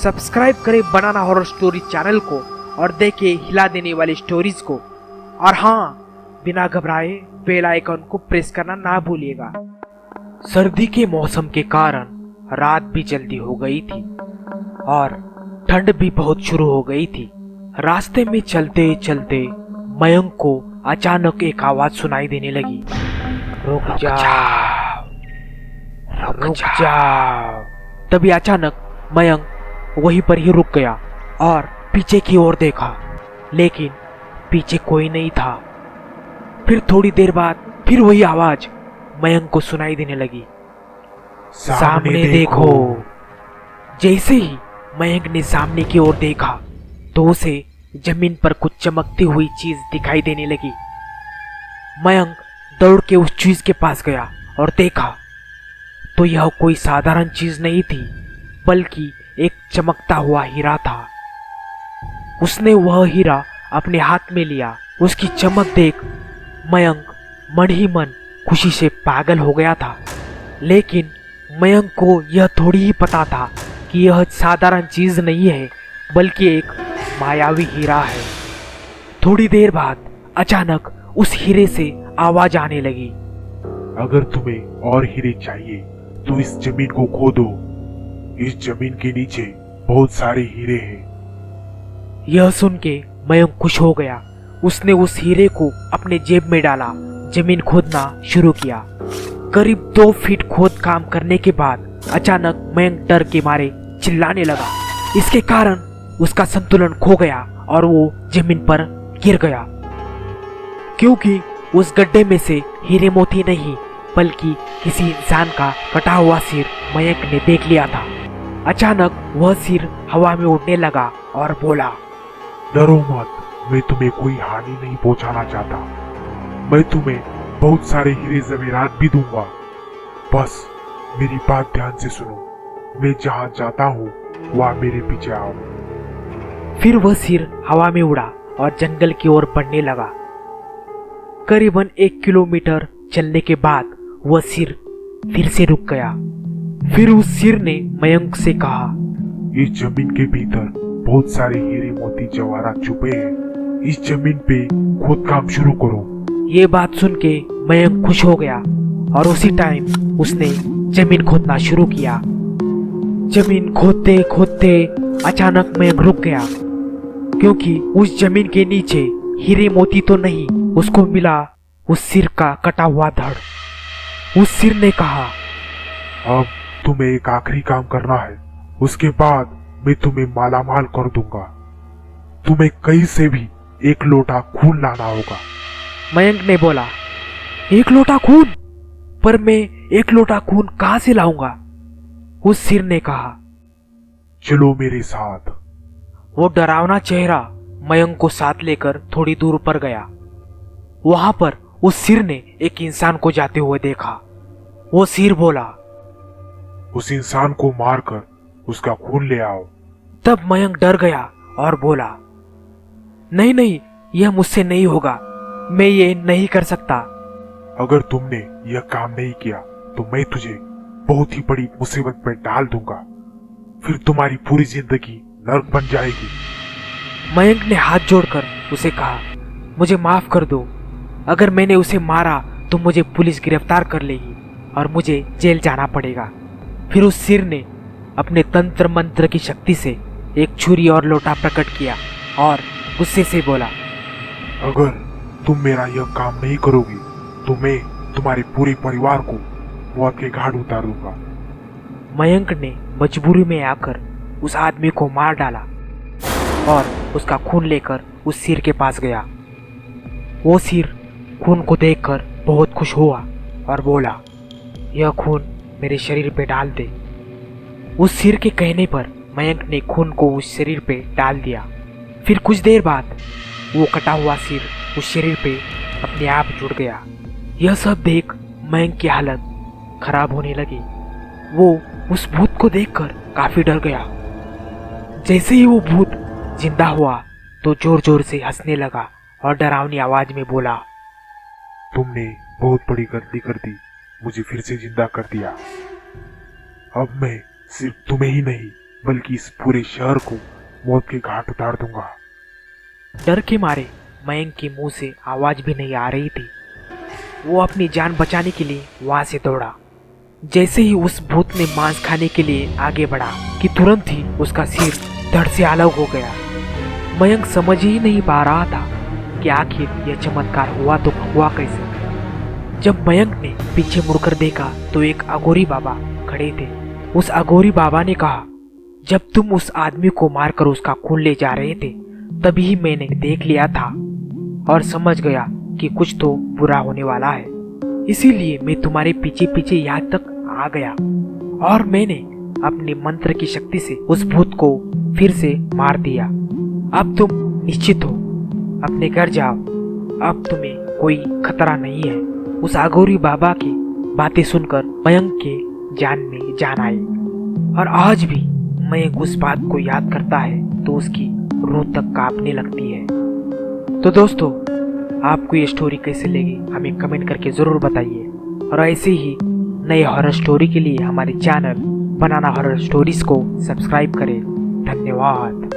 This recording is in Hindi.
सब्सक्राइब करें बनाना हॉरर स्टोरी चैनल को और देखें हिला देने वाली स्टोरीज को। और हाँ, बिना घबराए बेल आइकन को प्रेस करना ना भूलिएगा। सर्दी के मौसम के कारण रात भी जल्दी हो गई थी और ठंड भी बहुत शुरू हो गई थी। रास्ते में चलते चलते मयंक को अचानक एक आवाज सुनाई देने लगी, रुक जाओ, रुक जाओ। तभी अचानक मयंक वहीं पर ही रुक गया और पीछे की ओर देखा, लेकिन पीछे कोई नहीं था। फिर थोड़ी देर बाद फिर वही आवाज मयंक को सुनाई देने लगी, सामने देखो। जैसे ही मयंक ने सामने की ओर देखा तो उसे जमीन पर कुछ चमकती हुई चीज दिखाई देने लगी। मयंक दौड़ के उस चीज के पास गया और देखा तो यह कोई साधारण चीज नहीं थी, बल्कि एक चमकता हुआ हीरा था। उसने वह हीरा अपने हाथ में लिया। उसकी चमक देख मयंक मन ही मन खुशी से पागल हो गया था, लेकिन मयंक को यह थोड़ी ही पता था कि यह साधारण चीज नहीं है, बल्कि एक मायावी हीरा है। थोड़ी देर बाद अचानक उस हीरे से आवाज आने लगी, अगर तुम्हें और हीरे चाहिए तो इस जमीन को खोदो। इस जमीन के नीचे बहुत सारे हीरे हैं। यह सुन के मयंक खुश हो गया। उसने उस हीरे को अपने जेब में डाला, जमीन खोदना शुरू किया। करीब 2 फीट खोद काम करने के बाद अचानक मयंक डर के मारे चिल्लाने लगा। इसके कारण उसका संतुलन खो गया और वो जमीन पर गिर गया, क्योंकि उस गड्ढे में से हीरे मोती नहीं बल्कि किसी इंसान का कटा हुआ सिर मयंक ने देख लिया था। अचानक वह सिर हवा में उड़ने लगा और बोला, डरो मत, मैं तुम्हें कोई हानि नहीं पहुंचाना चाहता। मैं तुम्हें बहुत सारे हीरे जवेरात भी दूंगा। बस मेरी बात ध्यान से सुनो। मैं जहाँ जाता हूँ वहाँ मेरे पीछे आओ। फिर वह सिर हवा में उड़ा और जंगल की ओर बढ़ने लगा। करीबन 1 किलोमीटर चलने के बाद वह सिर फिर से रुक गया। फिर उस सिर ने मयंक से कहा, इस जमीन के भीतर बहुत सारे हीरे मोती जवाहरात छुपे हैं। इस जमीन पे खोद काम शुरू करो। ये बात सुन के मयंक खुश हो गया और उसी टाइम उसने जमीन खोदना शुरू किया। जमीन खोदते खोदते अचानक मयंक रुक गया, क्योंकि उस जमीन के नीचे हीरे मोती तो नहीं, उसको मिला उस सिर का कटा हुआ धड़। उस सिर ने कहा, अब तुम्हें एक आखिरी काम करना है, उसके बाद मैं तुम्हें मालामाल कर दूंगा। तुम्हें कहीं से भी 1 लोटा खून लाना होगा। मयंक ने बोला, 1 लोटा खून? पर मैं 1 लोटा खून कहां से लाऊंगा? उस सिर ने कहा, चलो मेरे साथ। वो डरावना चेहरा मयंक को साथ लेकर थोड़ी दूर पर गया। वहां पर उस सिर ने एक इंसान को जाते हुए देखा। वो सिर बोला, उस इंसान को मारकर उसका खून ले आओ। तब मयंक डर गया और बोला, नहीं नहीं, यह मुझसे नहीं होगा, मैं ये नहीं कर सकता। अगर तुमने यह काम नहीं किया तो मैं तुझे बहुत ही बड़ी मुसीबत में डाल दूंगा। फिर तुम्हारी पूरी जिंदगी नर्क बन जाएगी। मयंक ने हाथ जोड़कर उसे कहा, मुझे माफ कर दो। अगर मैंने उसे मारा तो मुझे पुलिस गिरफ्तार कर लेगी और मुझे जेल जाना पड़ेगा। फिर उस सिर ने अपने तंत्र मंत्र की शक्ति से एक छुरी और लोटा प्रकट किया और गुस्से से बोला, अगर तुम मेरा यह काम नहीं करोगी तो मैं तुम्हारे पूरे परिवार को मौत के घाट उतारूंगा। मयंक ने मजबूरी में आकर उस आदमी को मार डाला और उसका खून लेकर उस सिर के पास गया। वो सिर खून को देखकर बहुत खुश हुआ और बोला, यह खून मेरे शरीर पे डाल दे। उस सिर के कहने पर मयंक ने खून को उस शरीर पे डाल दिया। फिर कुछ देर बाद वो कटा हुआ सिर उस शरीर पे अपने आप जुड़ गया। यह सब देख मयंक की हालत खराब होने लगी। वो उस भूत को देखकर काफी डर गया। जैसे ही वो भूत जिंदा हुआ तो जोर जोर से हंसने लगा और डरावनी आवाज में बोला, तुमने बहुत बड़ी गलती कर दी, मुझे फिर से जिंदा कर दिया। अब मैं सिर्फ तुम्हें ही नहीं बल्कि इस पूरे शहर को मौत के घाट उतार दूंगा। डर के मारे मयंक के मुंह से आवाज भी नहीं आ रही थी। वो अपनी जान बचाने के लिए वहां से दौड़ा। जैसे ही उस भूत ने मांस खाने के लिए आगे बढ़ा कि तुरंत ही उसका सिर धड़ से अलग हो गया। मयंक समझ ही नहीं पा रहा था कि आखिर यह चमत्कार हुआ तो हुआ कैसे। जब मयंक ने पीछे मुड़कर देखा तो एक अघोरी बाबा खड़े थे। उस अघोरी बाबा ने कहा, जब तुम उस आदमी को मारकर उसका खून ले जा रहे थे तभी मैंने देख लिया था और समझ गया कि कुछ तो बुरा होने वाला है। इसीलिए मैं तुम्हारे पीछे पीछे यहाँ तक आ गया और मैंने अपने मंत्र की शक्ति से उस भूत को फिर से मार दिया। अब तुम निश्चित हो, अपने घर जाओ, अब तुम्हें कोई खतरा नहीं है। उस अघोरी बाबा की बातें सुनकर मयंक के जान में जान आई और आज भी मयंक उस बात को याद करता है तो उसकी रूह तक कांपने लगती है। तो दोस्तों, आपको ये स्टोरी कैसे लगी हमें कमेंट करके जरूर बताइए और ऐसे ही नए हॉरर स्टोरी के लिए हमारे चैनल बनाना हॉरर स्टोरीज को सब्सक्राइब करें। धन्यवाद।